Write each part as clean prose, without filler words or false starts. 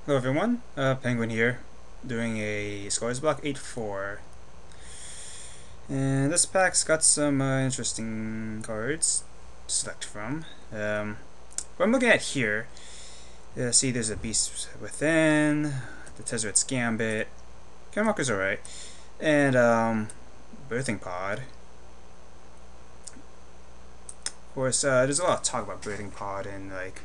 Hello everyone, Penguin here, doing a Scholars Block 8-4. And this pack's got some interesting cards to select from. What I'm looking at here, see there's a Beast Within, the Tezzeret's Gambit, Walker's alright, and Birthing Pod. Of course, there's a lot of talk about Birthing Pod and like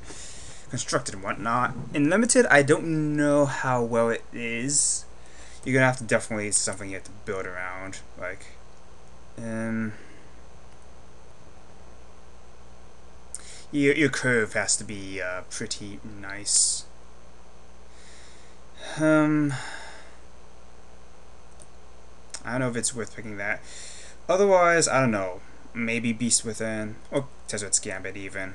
constructed and whatnot. In limited, I don't know how well it is. You're gonna have to definitely, it's something you have to build around. Like, your curve has to be pretty nice. I don't know if it's worth picking that. Otherwise, I don't know. Maybe Beast Within or Tezzeret's Gambit even.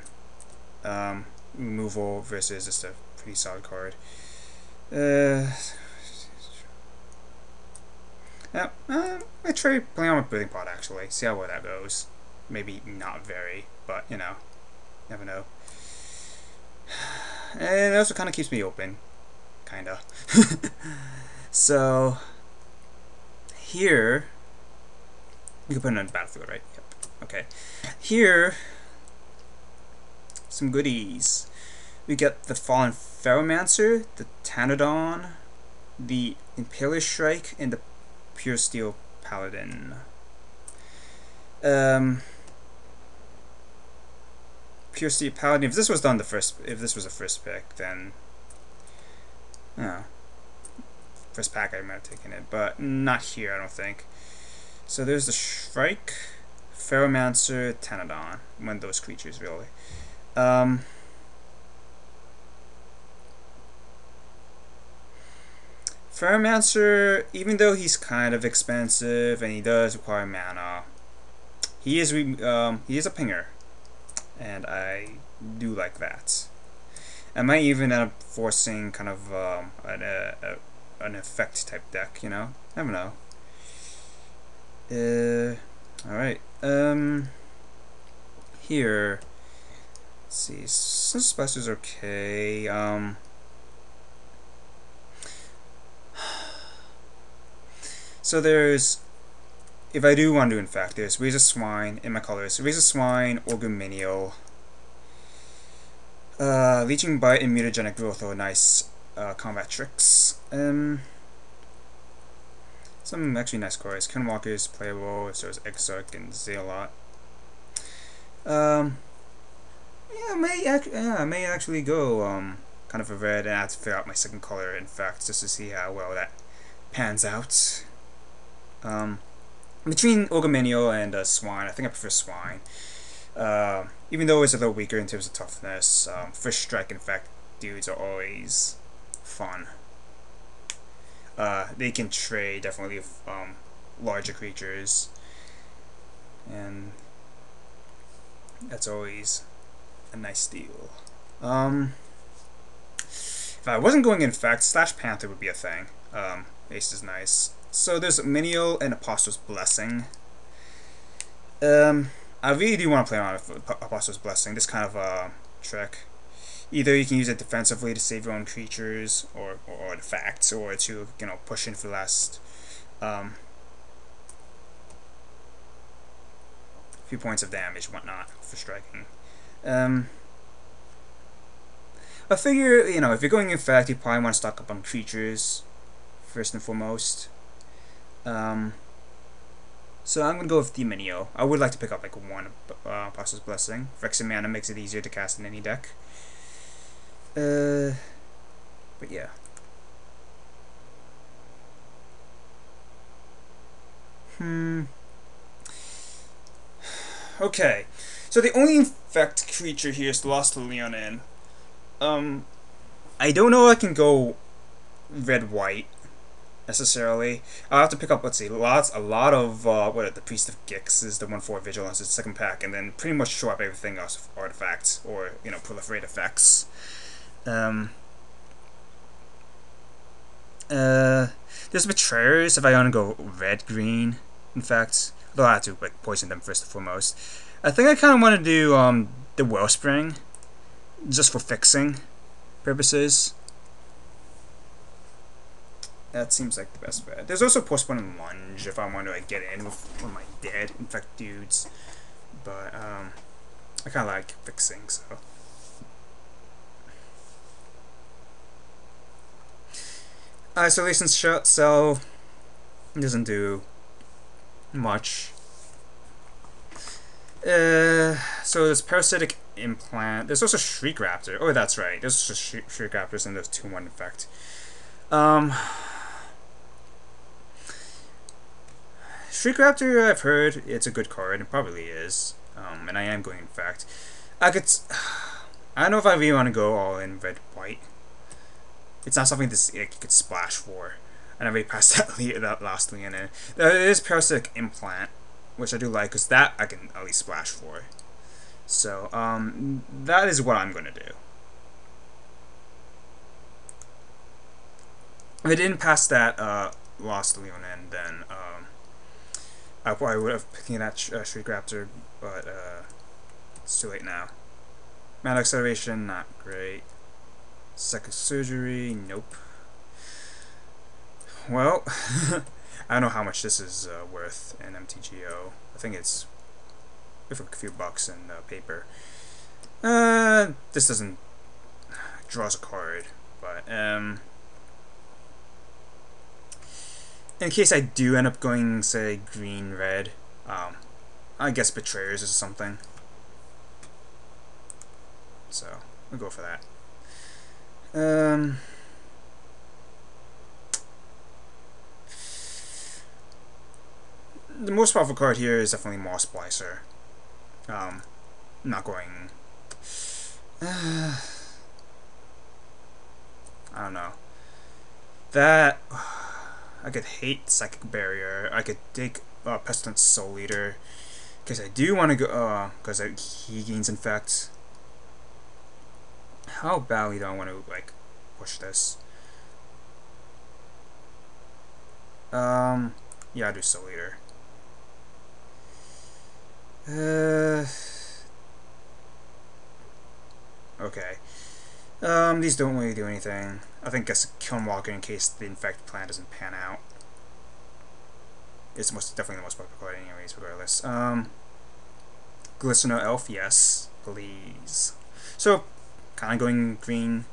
Removal versus just a pretty solid card. Yeah, I try playing on with Birthing Pod actually. See how well that goes. Maybe not very, but you know, never know. And it also kind of keeps me open, kinda. So here, you can put it on the battlefield, right? Yep. Okay. Here, some goodies. We get the Fallen Ferromancer, the Tanadon, the Impaler Shrike, and the Pure Steel Paladin. Pure Steel Paladin. If this was the first pick, then first pack I might have taken it, but not here, I don't think. So there's the Shrike, Ferromancer, Tanadon. One of those creatures, really. Ferromancer, even though he's kind of expensive and he does require mana, he is a pinger, and I do like that. I might even end up forcing kind of an effect type deck, you know? I don't know. Alright. Here. Let's see. Some specials are okay. So there's, if I do want to do in fact, there's Razor Swine in my colors. Razor Swine, Ogre Menial, Leeching Bite and Mutagenic Growth are nice combat tricks. Some actually nice cards. Walker is playable, so is Exarch and Zealot. Yeah, I may actually go kind of a red, and I have to figure out my second color in fact, just to see how well that pans out. Between Ogre and Swine, I think I prefer Swine. Even though it's a little weaker in terms of toughness, First Strike, in fact, dudes are always fun. They can trade, definitely, larger creatures. And that's always a nice deal. If I wasn't going in fact, Slash Panther would be a thing. Ace is nice. So there's Menial and Apostle's Blessing. I really do want to play around with Apostle's Blessing, this kind of trick. Either you can use it defensively to save your own creatures, or artifacts, or to, you know, push in for the last few points of damage and whatnot for striking. I figure, you know, if you're going in fact, you probably want to stock up on creatures first and foremost. So I'm gonna go with the Minio. I would like to pick up like one Apostle's Blessing. Rex and mana makes it easier to cast in any deck. But yeah. Okay. So the only infect creature here is Lost Leonin. I don't know if I can go red-white necessarily. I'll have to pick up, let's see, a lot of the Priest of Gix is the 1/4 Vigilance, it's the second pack, and then pretty much show up everything else with artifacts or, you know, proliferate effects. There's Betrayers if I want to go red-green, in fact. Though I have to like poison them first and foremost. I think I kind of want to do the Wellspring, just for fixing purposes. That seems like the best bet. There's also postpone lunge if I want to like get in with one of my dead infect dudes, but I kind of like fixing, so. Isolation shot cell doesn't do much. So there's parasitic implant. There's also Shriek Raptor. Oh, that's right. There's just Shriek Raptors and there's 2-1 infect. Shriek Raptor, I've heard it's a good card. It probably is. And I am going infect. I could. I don't know if I really want to go all in red white. It's not something this you could splash for. And I already passed that last Leon in. There is parasitic implant, which I do like, because that I can at least splash for. So, that is what I'm going to do. If I didn't pass that Lost Leon in, then I probably would have picked that Shriek Raptor, but it's too late now. Mana Acceleration, not great. Second Surgery, nope. Well, I don't know how much this is worth in MTGO. I think it's worth a few bucks in paper. This doesn't draws a card, but in case I do end up going, say, green-red, I guess Betrayers or something. So, we'll go for that. The most powerful card here is definitely Moss Splicer. Not going... I don't know. That... I could hate Psychic Barrier. I could take Pestilence Soul Eater. Because I do want to go... because he gains Infect. How badly do I want to, like, push this? Yeah, I'll do Soul Eater. Okay. These don't really do anything. I think guess Kilnwalker in case the Infect plan doesn't pan out. It's definitely the most popular card anyways, regardless. Glistener Elf, yes, please. So, kind of going green,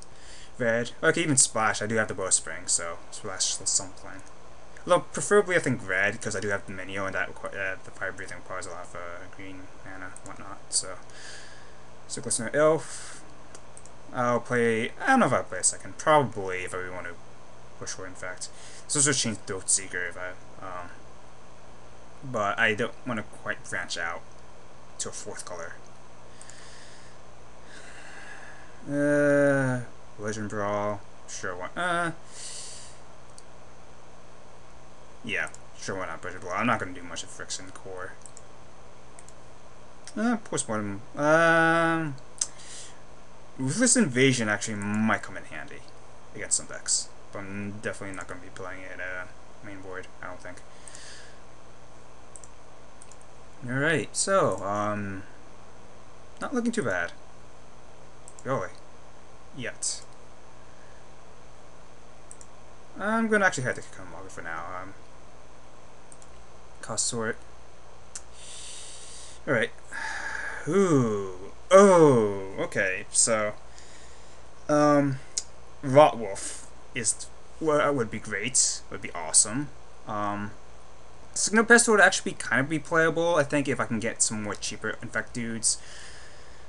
red. Okay, even Splash, I do have the Bowspring, so Splash is something. Although, preferably I think red, because I do have the Minio, and that the Fire Breathing requires a lot of green mana and whatnot, so Glistener Elf. I'll play, I don't know if I'll play a second, probably if I really want to push for Infect. So just change Throat Seeker if I, but I don't want to quite branch out to a fourth color. Legend Brawl, sure why, yeah, sure why not Legend Brawl. I'm not going to do much of Friction Core. Postmortem, Ruthless Invasion actually might come in handy against some decks, but I'm definitely not going to be playing it main board, I don't think. Alright, so, not looking too bad. Really. Yet. I'm going to actually head to Kilnwalker for now. Cost Sort. Alright. Ooh. Oh, okay. So, Rotwolf is would be great. Would be awesome. Signal Pest would actually be playable. I think if I can get some more cheaper Infect dudes.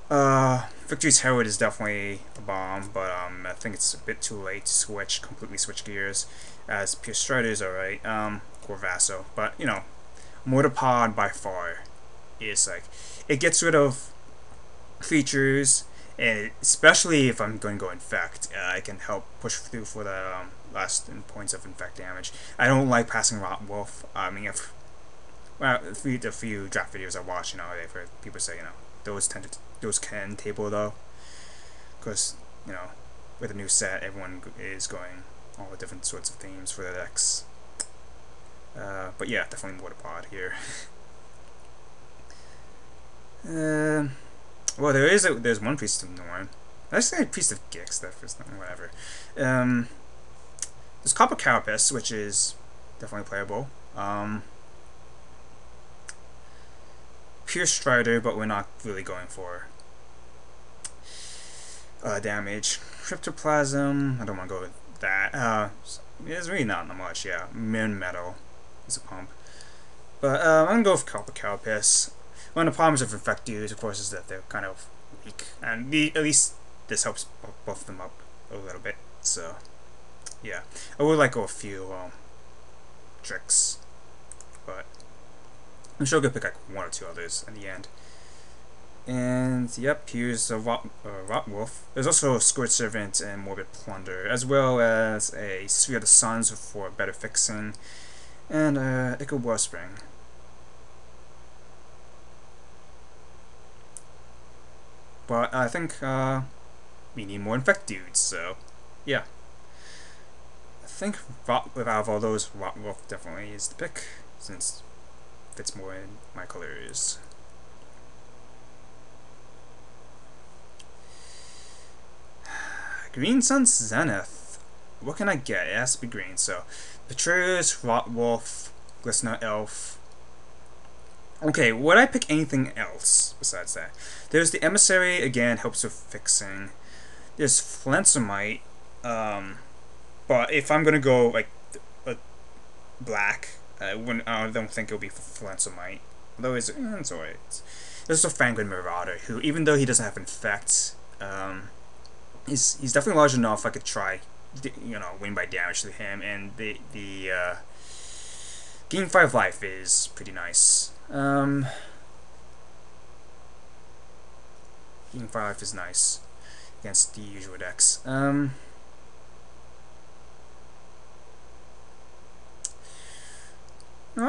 Victory's Herald is definitely the bomb, but I think it's a bit too late to completely switch gears. As Pierce Strider is alright. Corvasso, but you know, Mortarpod by far is like it gets rid of features, and especially if I'm going to go Infect, I can help push through for the last points of Infect damage. I don't like passing Rotwolf. I mean, the few draft videos I watch, you know, I've heard people say, you know, those can table though, because you know, with a new set, everyone is going all the different sorts of themes for their decks. But yeah, definitely Mortarpod here. Well, there's one Priest of Norn. I say Priest of Gix, that first name, whatever. There's There's Copper Carapace, which is definitely playable. Pure Strider, but we're not really going for damage. Cryptoplasm, I don't want to go with that. There's really not much, yeah. Min Metal is a pump. But I'm going to go with Copper Carapace. One of the problems of Infect Dudes, of course, is that they're kind of weak. And at least this helps buff them up a little bit. So, yeah. I would like a few tricks. But I'm sure we'll pick like one or two others in the end. And yep, here's a Rot Wolf. There's also a Squirt Servant and Morbid Plunder, as well as a Sphere of the Suns for better fixing, and Ichor Warspring. But I think we need more Infect Dudes, so yeah. I think out of all those, Rot Wolf definitely is the pick, since it fits more in my colors. Green Sun Zenith. What can I get? It has to be green. So, Betrayers, Rot Wolf, Glistener Elf. Okay, would I pick anything else besides that? There's the Emissary, again, helps with fixing. There's Flensomite, but if I'm gonna go like black, I don't think it'll be for Flensomite. Although it's alright. There's also Painguin Marauder, who, even though he doesn't have Infect, he's definitely large enough I could try, win by damage to him, and the gain 5 life is pretty nice. Gain 5 life is nice against the usual decks. No,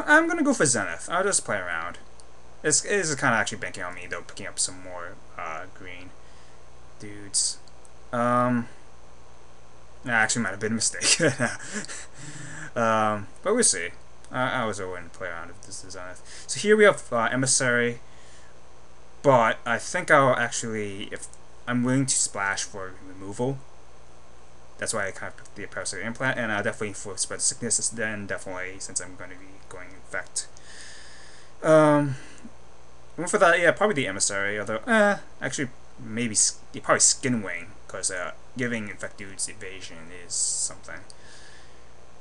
I'm gonna go for Zenith. I'll just play around. It is kind of actually banking on me though, picking up some more green dudes. That actually might have been a mistake. But we'll see. I was willing to play around with this Zenith. So here we have Emissary, but I think I'll actually, if I'm willing to splash for removal, that's why I kind of picked the Parasitic Implant, and definitely for Spread Sickness, then definitely, since I'm going to be going Infect. For that, yeah, probably the Emissary, although, actually, maybe, probably Skin Wing, because giving Infect Dudes evasion is something.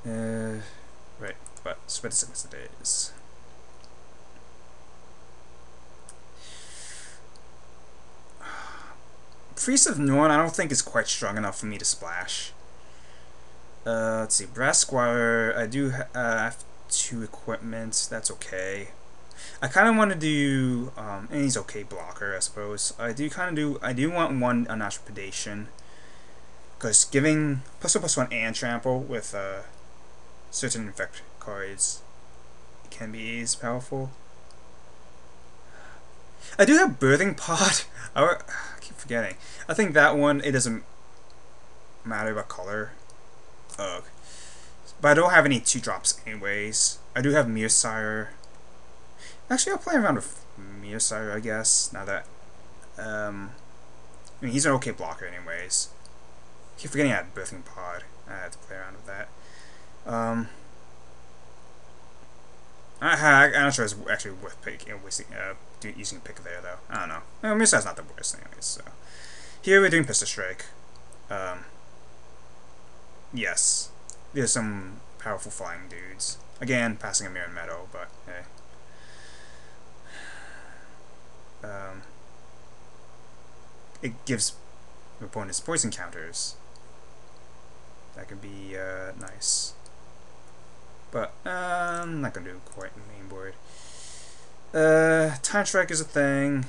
Right, but Spread Sickness it is. Priest of Norn, I don't think is quite strong enough for me to splash. Let's see, Brass Squire, I do have 2 equipment, that's okay. I kind of want to do, and he's okay blocker, I suppose. I do want 1 Unnatural Predation, because giving +1/+1 and Trample with certain Infect cards can be as powerful. I do have Birthing Pod. I keep forgetting. I think that one, it doesn't matter about color. But I don't have any 2-drops anyways. I do have Mearsire. Actually, I'll play around with Mearsire, I guess, now that... I mean, he's an okay blocker anyways. I keep forgetting I had Birthing Pod. I had to play around with that. I'm not sure it's actually worth using a pick there, though. I don't know. Mearsire's not the worst anyways, so... Here we're doing Pistol Strike. Yes. There's some powerful flying dudes. Again, passing a Mirror Meadow, but hey. It gives opponents poison counters. That could be nice. But I'm not gonna do quite the main board. Time Strike is a thing.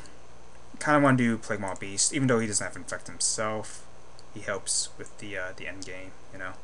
Kinda wanna do Plague Beast, even though he doesn't have to infect himself. He helps with the end game, you know.